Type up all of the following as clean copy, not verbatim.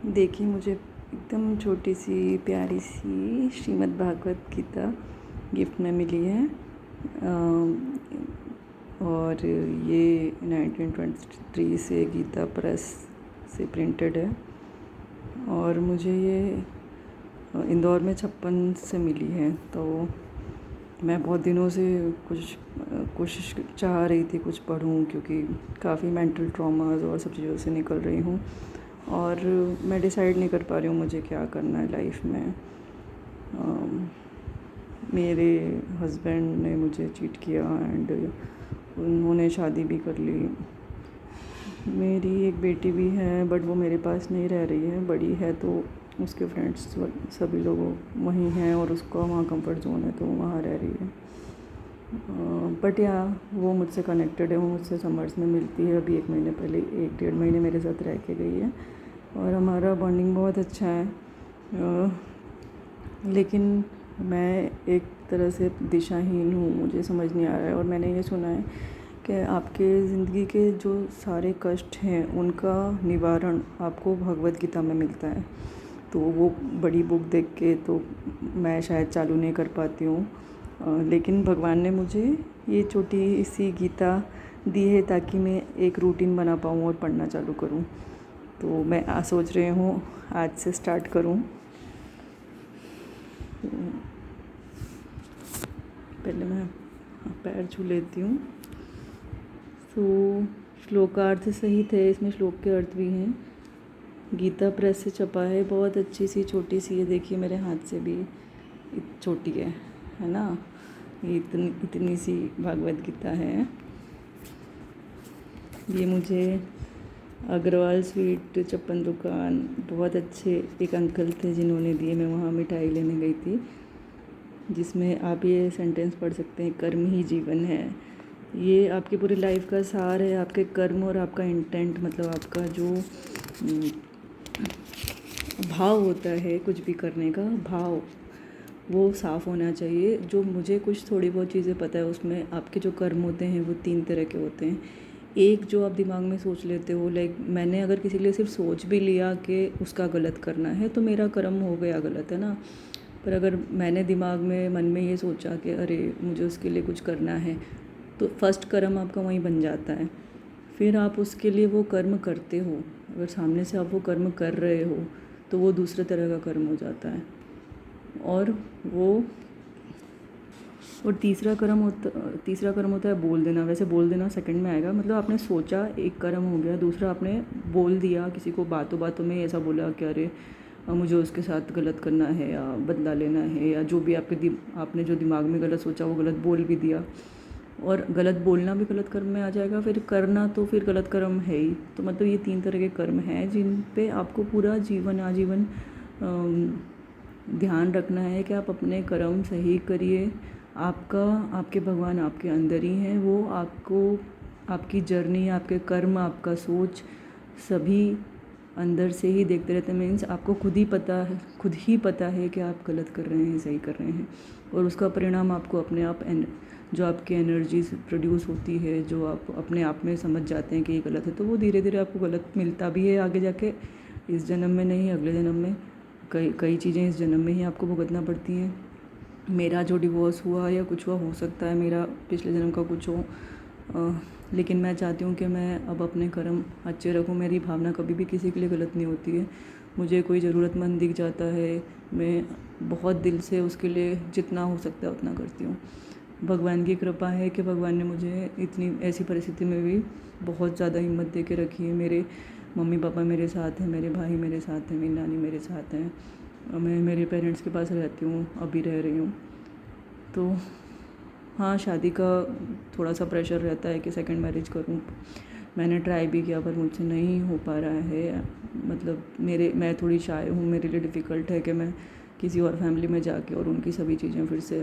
देखिए, मुझे एकदम छोटी सी प्यारी सी श्रीमद् भागवत गीता गिफ्ट में मिली है। और ये 1923 से गीता प्रेस से प्रिंटेड है और मुझे ये इंदौर में 56 से मिली है। तो मैं बहुत दिनों से कोशिश चाह रही थी कुछ पढूं, क्योंकि काफ़ी मेंटल ट्रॉमास और सब चीज़ों से निकल रही हूँ और मैं डिसाइड नहीं कर पा रही हूँ मुझे क्या करना है लाइफ में। मेरे हस्बैंड ने मुझे चीट किया एंड उन्होंने शादी भी कर ली। मेरी एक बेटी भी है बट वो मेरे पास नहीं रह रही है, बड़ी है तो उसके फ्रेंड्स सभी लोग वहीं हैं और उसका वहाँ कंफर्ट जोन है तो वो वहाँ रह रही है। बट या वो मुझसे कनेक्टेड है, वो मुझसे समर्स में मिलती है। अभी 1 महीने पहले 1-1.5 महीने मेरे साथ रह के गई है और हमारा बॉन्डिंग बहुत अच्छा है। लेकिन मैं एक तरह से दिशाहीन हूँ, मुझे समझ नहीं आ रहा है। और मैंने ये सुना है कि आपके ज़िंदगी के जो सारे कष्ट हैं उनका निवारण आपको भगवत गीता में मिलता है। तो वो बड़ी बुक देख के तो मैं शायद चालू नहीं कर पाती हूँ, लेकिन भगवान ने मुझे ये छोटी सी गीता दी है ताकि मैं एक रूटीन बना पाऊँ और पढ़ना चालू करूँ। तो मैं सोच रही हूँ आज से स्टार्ट करूँ। पहले मैं पैर छू लेती हूँ। तो श्लोकार्थ सहित है, इसमें श्लोक के अर्थ भी हैं। गीता प्रेस से छपा है, बहुत अच्छी सी छोटी सी है। देखिए मेरे हाथ से भी छोटी है ना। ये इतनी सी भागवत गीता है। ये मुझे अग्रवाल स्वीट 56 दुकान, बहुत अच्छे एक अंकल थे जिन्होंने दिए। मैं वहाँ मिठाई लेने गई थी, जिसमें आप ये सेंटेंस पढ़ सकते हैं, कर्म ही जीवन है। ये आपकी पूरी लाइफ का सार है। आपके कर्म और आपका इंटेंट, मतलब आपका जो भाव होता है कुछ भी करने का भाव, वो साफ़ होना चाहिए। जो मुझे कुछ थोड़ी बहुत चीज़ें पता है, उसमें आपके जो कर्म होते हैं वो 3 तरह के होते हैं। एक जो आप दिमाग में सोच लेते हो, लाइक मैंने अगर किसी के लिए सिर्फ सोच भी लिया कि उसका गलत करना है तो मेरा कर्म हो गया गलत, है ना। पर अगर मैंने दिमाग में मन में ये सोचा कि अरे मुझे उसके लिए कुछ करना है, तो फर्स्ट कर्म आपका वहीं बन जाता है। फिर आप उसके लिए वो कर्म करते हो, अगर सामने से आप वो कर्म कर रहे हो तो वो दूसरे तरह का कर्म हो जाता है। और तीसरा कर्म होता है बोल देना। वैसे बोल देना सेकंड में आएगा, मतलब आपने सोचा एक कर्म हो गया। दूसरा आपने बोल दिया, किसी को बातों बातों में ऐसा बोला कि अरे मुझे उसके साथ गलत करना है या बदला लेना है, या जो भी आपने जो दिमाग में गलत सोचा वो गलत बोल भी दिया। और गलत बोलना भी गलत कर्म में आ जाएगा, फिर करना तो फिर गलत कर्म है ही। तो मतलब ये 3 तरह के कर्म हैं जिन पे आपको पूरा जीवन आजीवन ध्यान रखना है कि आप अपने कर्म सही करिए। आपके भगवान आपके अंदर ही हैं। वो आपको, आपकी जर्नी, आपके कर्म, आपका सोच सभी अंदर से ही देखते रहते हैं। मीन्स आपको खुद ही पता है कि आप गलत कर रहे हैं, सही कर रहे हैं। और उसका परिणाम आपको अपने आप जो आपकी एनर्जी प्रोड्यूस होती है, जो आप अपने आप में समझ जाते हैं कि ये गलत है, तो वो धीरे धीरे आपको गलत मिलता भी है आगे जाके। इस जन्म में नहीं, अगले जन्म में। कई चीज़ें इस जन्म में ही आपको भुगतना पड़ती हैं। मेरा जो डिवोर्स हुआ या कुछ हुआ, हो सकता है मेरा पिछले जन्म का कुछ हो, लेकिन मैं चाहती हूँ कि मैं अब अपने कर्म अच्छे रखूँ। मेरी भावना कभी भी किसी के लिए गलत नहीं होती है। मुझे कोई ज़रूरतमंद दिख जाता है, मैं बहुत दिल से उसके लिए जितना हो सकता है उतना करती हूँ। भगवान की कृपा है कि भगवान ने मुझे इतनी ऐसी परिस्थिति में भी बहुत ज़्यादा हिम्मत दे के रखी है। मेरे मम्मी पापा मेरे साथ हैं, मेरे भाई मेरे साथ हैं, मेरी नानी मेरे साथ हैं। मैं मेरे पेरेंट्स के पास रहती हूँ, अभी रह रही हूँ। तो हाँ, शादी का थोड़ा सा प्रेशर रहता है कि सेकंड मैरिज करूँ। मैंने ट्राई भी किया पर मुझसे नहीं हो पा रहा है। मतलब मैं थोड़ी शाय हूँ, मेरे लिए डिफ़िकल्ट है कि मैं किसी और फैमिली में जाके और उनकी सभी चीज़ें फिर से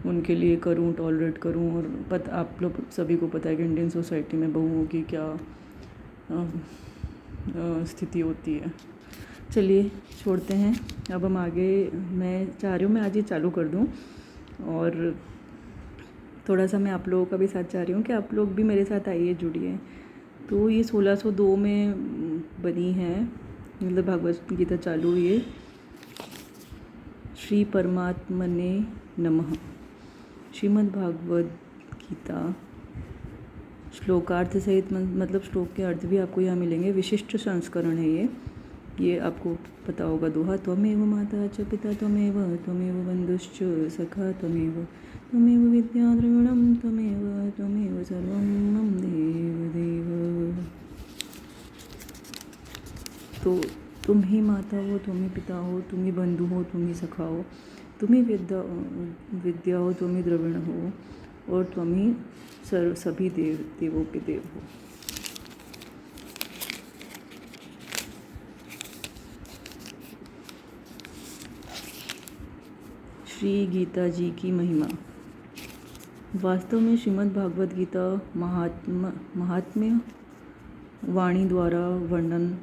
उनके लिए करूँ, टॉलरेट करूँ। और आप लोग सभी को पता है कि इंडियन सोसाइटी में बहुओं की क्या स्थिति होती है। चलिए छोड़ते हैं, अब हम आगे। मैं चाह रही हूँ मैं आज ये चालू कर दूँ, और थोड़ा सा मैं आप लोगों का भी साथ चाह रही हूँ कि आप लोग भी मेरे साथ आइए, जुड़िए। तो ये 1602 में बनी है, मतलब भागवत गीता चालू हुई है। श्री परमात्मने नमः। श्रीमद् भागवत गीता श्लोकार्थ सहित, मतलब श्लोक के अर्थ भी आपको यहाँ मिलेंगे। विशिष्ट संस्करण है ये आपको पता होगा। दोहा, त्वमेव माता च पिता त्वमेव बंधुश्च सखा त्वमेव विद्या द्रविणं त्वमेव सर्वं मम देव। तो तुम ही माता हो, तुम ही पिता हो, तुम ही बंधु हो, तुम ही सखा हो, तुम ही विद्या हो, तुम ही द्रविण हो, और तुम ही सभी देवों के देव हो। श्री गीता जी की महिमा। वास्तव में श्रीमद् भागवत गीता महात्म्य वाणी द्वारा वर्णन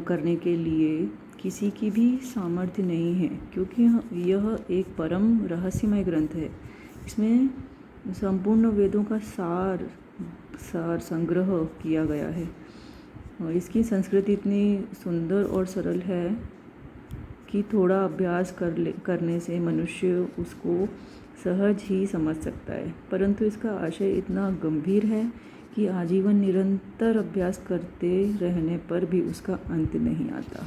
करने के लिए किसी की भी सामर्थ्य नहीं है, क्योंकि यह एक परम रहस्यमय ग्रंथ है। इसमें संपूर्ण वेदों का सार संग्रह किया गया है। और इसकी संस्कृति इतनी सुंदर और सरल है कि थोड़ा अभ्यास करने से मनुष्य उसको सहज ही समझ सकता है, परंतु इसका आशय इतना गंभीर है कि आजीवन निरंतर अभ्यास करते रहने पर भी उसका अंत नहीं आता।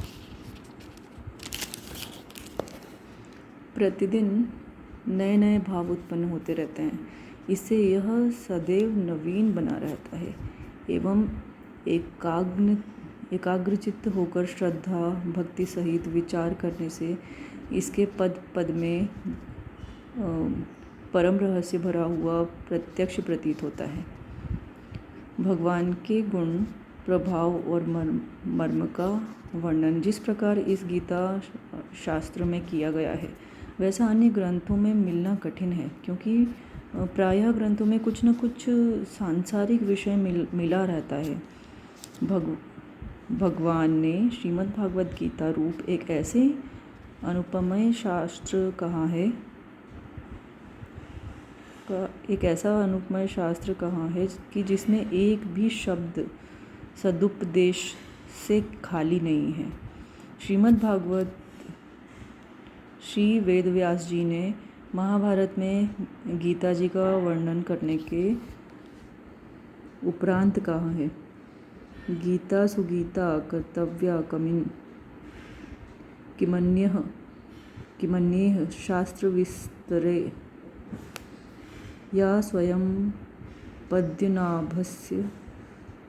प्रतिदिन नए नए भाव उत्पन्न होते रहते हैं। इससे यह सदैव नवीन बना रहता है एवं एकाग्रचित्त होकर श्रद्धा भक्ति सहित विचार करने से इसके पद पद में परम रहस्य भरा हुआ प्रत्यक्ष प्रतीत होता है। भगवान के गुण, प्रभाव और मर्म का वर्णन जिस प्रकार इस गीता शास्त्र में किया गया है, वैसा अन्य ग्रंथों में मिलना कठिन है, क्योंकि प्रायः ग्रंथों में कुछ न कुछ सांसारिक विषय मिला रहता है। भगवान ने श्रीमद् भागवत गीता रूप एक ऐसे अनुपमय शास्त्र कहा है कि जिसमें एक भी शब्द सदुपदेश से खाली नहीं है। श्रीमद् भागवत श्री वेदव्यास जी ने महाभारत में गीता जी का वर्णन करने के उपरांत कहा है, गीता सुगीता कर्तव्या किमन्येह शास्त्र विस्तरे या स्वयं पद्यनाभस्य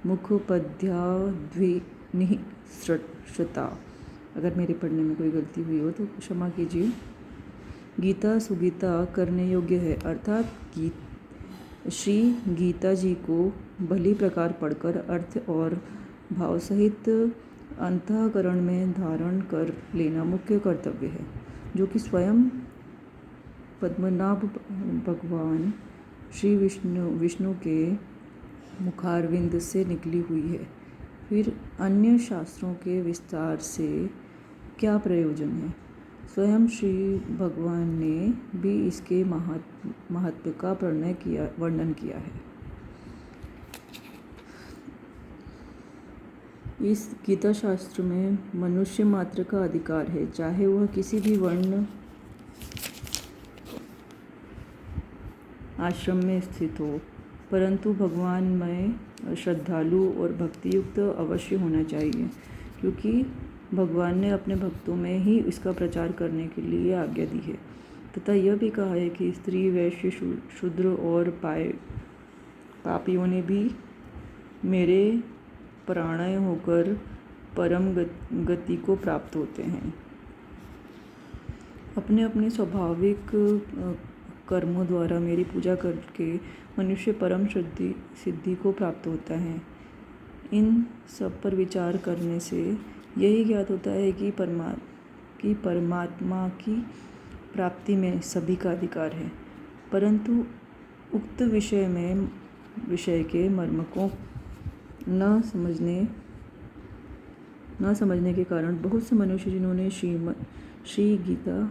मुखपद्याद्विनिः श्रुता। अगर मेरे पढ़ने में कोई गलती हुई हो तो क्षमा कीजिए। गीता सुगीता करने योग्य है, अर्थात श्री गीता जी को भली प्रकार पढ़कर अर्थ और भाव सहित अंतःकरण में धारण कर लेना मुख्य कर्तव्य है, जो कि स्वयं पद्मनाभ भगवान श्री विष्णु के मुखारविंद से निकली हुई है। फिर अन्य शास्त्रों के विस्तार से क्या प्रयोजन है? स्वयं श्री भगवान ने भी इसके महत्व का वर्णन किया है। इस गीता शास्त्र में मनुष्य मात्र का अधिकार है, चाहे वह किसी भी वर्ण आश्रम में स्थित हो, परंतु भगवान में श्रद्धालु और भक्तियुक्त अवश्य होना चाहिए, क्योंकि भगवान ने अपने भक्तों में ही इसका प्रचार करने के लिए आज्ञा दी है। तथा यह भी कहा है कि स्त्री, वैश्य, शूद्र और पापियों ने भी मेरे परायण होकर परम गति को प्राप्त होते हैं। अपने अपने स्वाभाविक कर्मों द्वारा मेरी पूजा करके मनुष्य परम सिद्धि को प्राप्त होता है। इन सब पर विचार करने से यही ज्ञात होता है कि परमात्मा की प्राप्ति में सभी का अधिकार है, परंतु उक्त विषय के मर्म को न समझने के कारण बहुत से मनुष्य, जिन्होंने श्री गीता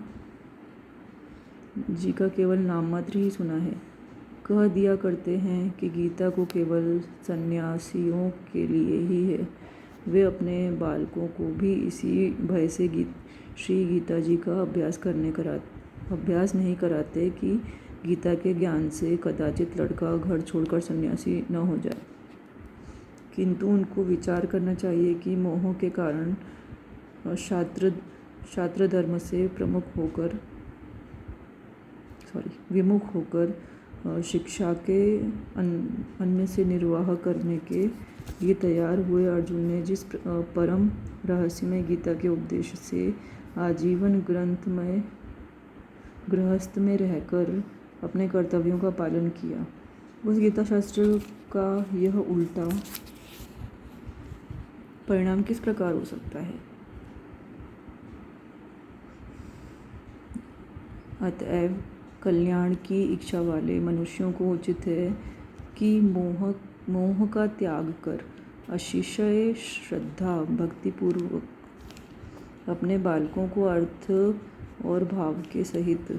जी का केवल नाम मात्र ही सुना है, कह दिया करते हैं कि गीता को केवल सन्यासियों के लिए ही है। वे अपने बालकों को भी इसी भय से श्री गीता जी का अभ्यास नहीं कराते कि गीता के ज्ञान से कदाचित लड़का घर छोड़कर सन्यासी न हो जाए, किंतु उनको विचार करना चाहिए कि मोह के कारण शास्त्र धर्म से विमुख होकर शिक्षा के अन्य से निर्वाह करने के लिए तैयार हुए अर्जुन ने जिस परम रहस्यमय गीता के उपदेश से आजीवन गृहस्थ में रहकर अपने कर्तव्यों का पालन किया, उस गीता शास्त्र का यह उल्टा परिणाम किस प्रकार हो सकता है। अतएव कल्याण की इच्छा वाले मनुष्यों को उचित है कि मोह का त्याग कर अतिशय श्रद्धा भक्तिपूर्वक अपने बालकों को अर्थ और भाव के सहित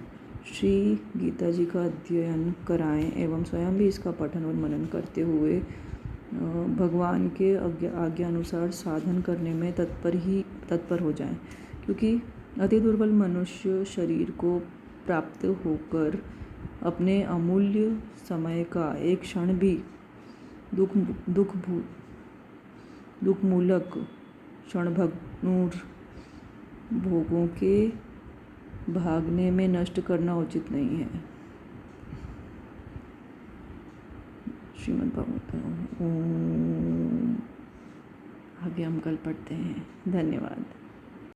श्री गीता जी का अध्ययन कराएं एवं स्वयं भी इसका पठन और मनन करते हुए भगवान के आज्ञानुसार साधन करने में तत्पर हो जाएं, क्योंकि अति दुर्बल मनुष्य शरीर को प्राप्त होकर अपने अमूल्य समय का एक क्षण भी दुखमूलक क्षणभंगुर भोगों के भागने में नष्ट करना उचित नहीं है। श्रीमद् भागवतम। आगे हम कल पढ़ते हैं। धन्यवाद।